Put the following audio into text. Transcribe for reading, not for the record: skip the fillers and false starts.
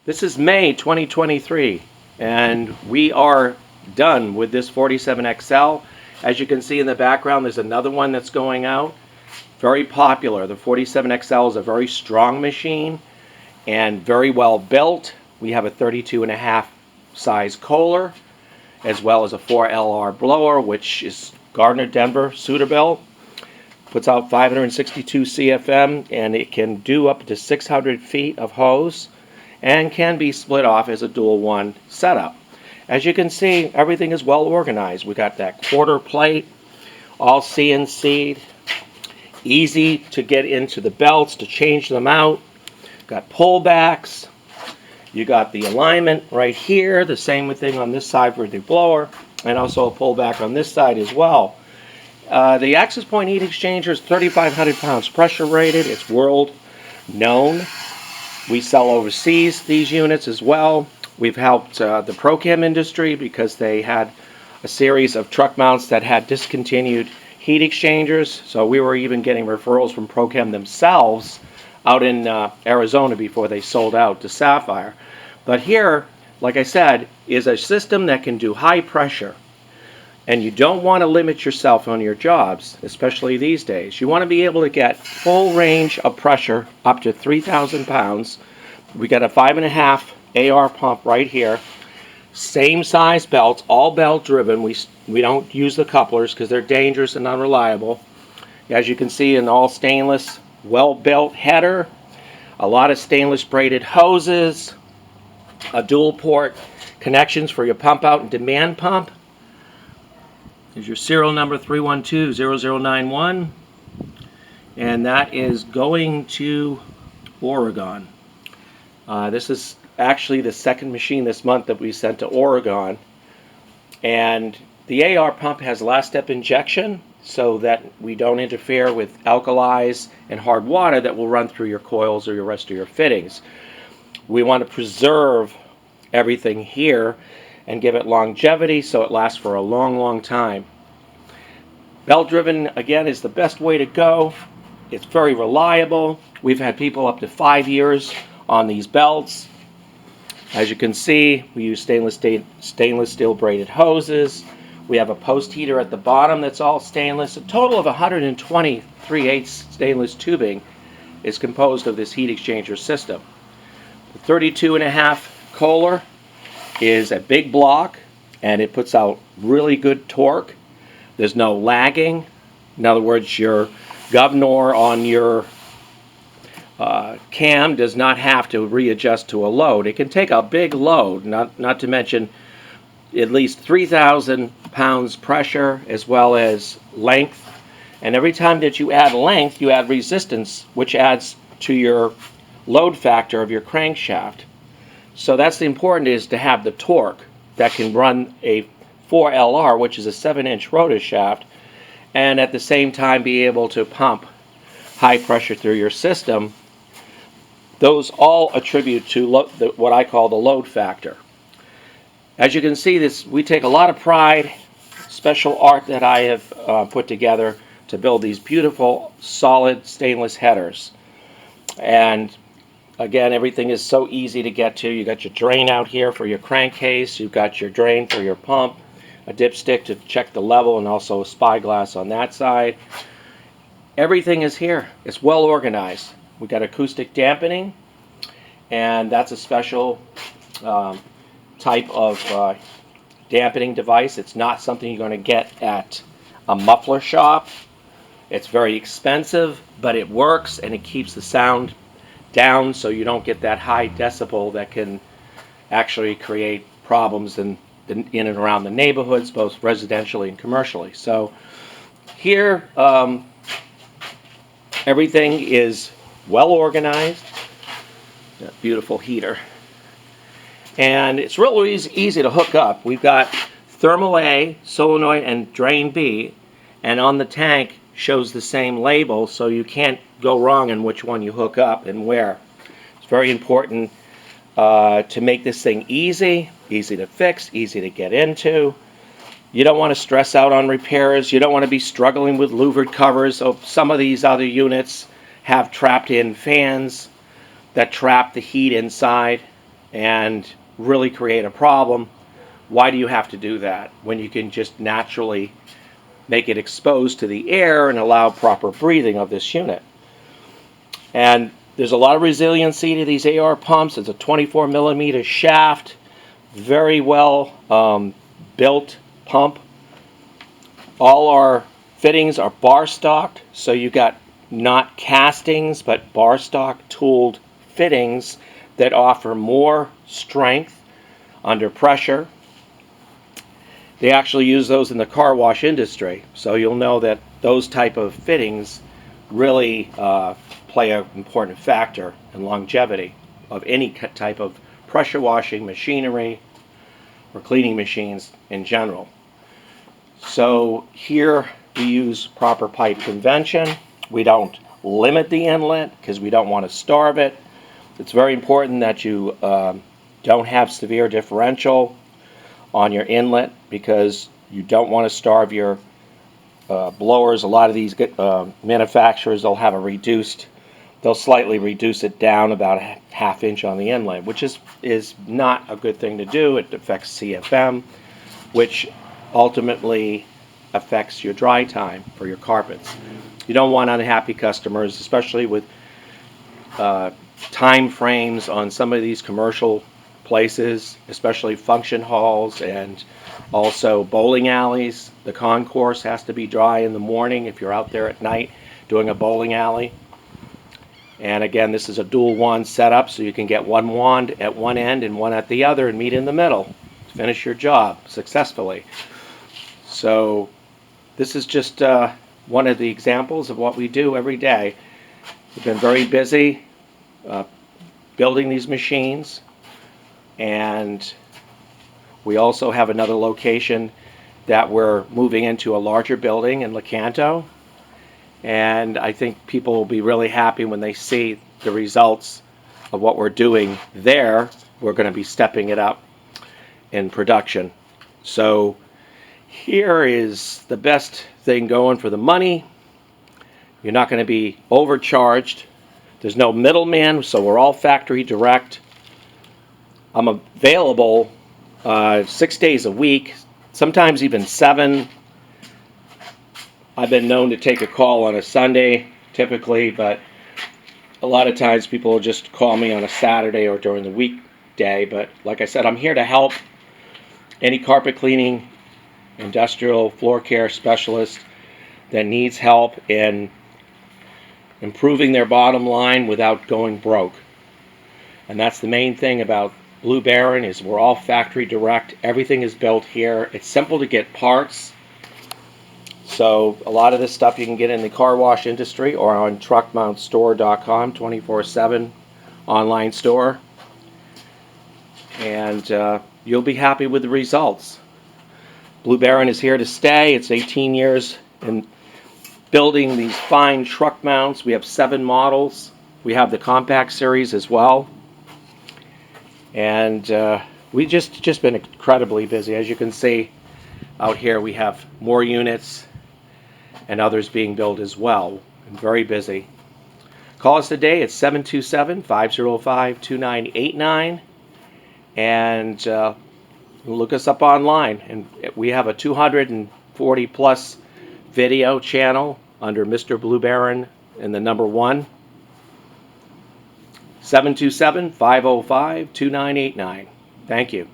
This is May 2023, and we are done with this 47XL. As you can see in the background, there's another one that's going out. Very popular. The 47XL is a very strong machine and very well built. We have a 32.5 size Kohler, as well as a 4LR blower, which is Gardner Denver Suterbilt. Puts out 562 CFM, and it can do up to 600 feet of hose, and can be split off as a dual one setup. As you can see, everything is well organized. We got that quarter plate, all CNC'd, easy to get into the belts to change them out. Got pullbacks. You got the alignment right here, the same thing on this side for the blower, and also a pullback on this side as well. The access point heat exchanger is 3,500 pounds pressure rated. It's world known. We sell overseas these units as well. We've helped the ProCam industry because they had a series of truck mounts that had discontinued heat exchangers. So we were even getting referrals from ProCam themselves out in Arizona before they sold out to Sapphire. But here, like I said, is a system that can do high pressure. And you don't want to limit yourself on your jobs, especially these days. You want to be able to get full range of pressure up to 3,000 pounds. We got a 5.5 AR pump right here. Same size belts, all belt driven. We don't use the couplers because they're dangerous and unreliable. As you can see, an all stainless, well built header. A lot of stainless braided hoses. A dual port connections for your pump out and demand pump. Is your serial number 3120091, and that is going to Oregon. This is actually the second machine this month that we sent to Oregon, and the AR pump has last step injection so that we don't interfere with alkalis and hard water that will run through your coils or your rest of your fittings. We want to preserve everything here and give it longevity so it lasts for a long time. Belt driven, again, is the best way to go. It's very reliable. We've had people up to 5 years on these belts. As you can see, we use stainless steel braided hoses. We have a post heater at the bottom that's all stainless. A total of 120 3/8 stainless tubing is composed of this heat exchanger system. The 32.5 Kohler is a big block, and it puts out really good torque. There's no lagging. In other words, your governor on your cam does not have to readjust to a load. It can take a big load, not to mention at least 3,000 pounds pressure as well as length. And every time that you add length, you add resistance, which adds to your load factor of your crankshaft. So that's the important, is to have the torque that can run a 4LR, which is a 7-inch rotor shaft, and at the same time be able to pump high pressure through your system. Those all attribute to what I call the load factor. As you can see, we take a lot of pride, special art that I have put together to build these beautiful, solid stainless headers. And again, everything is so easy to get to. You got your drain out here for your crankcase. You've got your drain for your pump, a dipstick to check the level, and also a spyglass on that side. Everything is here. It's well organized. We got acoustic dampening, and that's a special type of dampening device. It's not something you're going to get at a muffler shop. It's very expensive, but it works, and it keeps the sound down so you don't get that high decibel that can actually create problems in and around the neighborhoods, both residentially and commercially. So here, everything is well organized. That beautiful heater. And it's really easy to hook up. We've got thermal A, solenoid, and drain B, and on the tank shows the same label, so you can't go wrong in which one you hook up and where. It's very important to make this thing easy to fix, easy to get into. You don't want to stress out on repairs. You don't want to be struggling with louvered covers. So some of these other units have trapped in fans that trap the heat inside. and really create a problem. Why do you have to do that when you can just naturally make it exposed to the air and allow proper breathing of this unit? And there's a lot of resiliency to these AR pumps. It's a 24 millimeter shaft, very well built pump. All our fittings are bar stocked, so you got not castings but bar stock tooled fittings that offer more strength under pressure. They actually use those in the car wash industry, so you'll know that those type of fittings really play an important factor in longevity of any type of pressure washing machinery or cleaning machines in general. So here we use proper pipe convention. We don't limit the inlet because we don't want to starve it. It's very important that you don't have severe differential on your inlet because you don't want to starve your blowers. A lot of these manufacturers, they'll slightly reduce it down about a ½ inch on the inlet, which is not a good thing to do. It affects CFM, which ultimately affects your dry time for your carpets. You don't want unhappy customers, especially with time frames on some of these commercial places, especially function halls and also bowling alleys. The concourse has to be dry in the morning if you're out there at night doing a bowling alley. And again, this is a dual wand setup, so you can get one wand at one end and one at the other and meet in the middle to finish your job successfully. So this is just one of the examples of what we do every day. We've been very busy building these machines, and we also have another location that we're moving into a larger building in Lecanto, and I think people will be really happy when they see the results of what we're doing there. We're going to be stepping it up in production. So here is the best thing going for the money. You're not going to be overcharged. There's no middleman, so we're all factory direct. I'm available 6 days a week, sometimes even 7. I've been known to take a call on a Sunday, typically, but a lot of times people will just call me on a Saturday or during the weekday. But like I said, I'm here to help any carpet cleaning, industrial floor care specialist that needs help in improving their bottom line without going broke. And that's the main thing about Blue Baron, is we're all factory direct. Everything is built here. It's simple to get parts. So a lot of this stuff you can get in the car wash industry or on truckmountstore.com, 24/7 online store. And you'll be happy with the results. Blue Baron is here to stay. It's 18 years in building these fine truck mounts. We have 7 models. We have the compact series as well. And we've just been incredibly busy. As you can see out here, we have more units and others being built as well. I'm very busy. Call us today at 727-505-2989 and look us up online. And we have a 240 plus video channel under Mr. Blue Baron and the number 1. 727-505-2989. Thank you.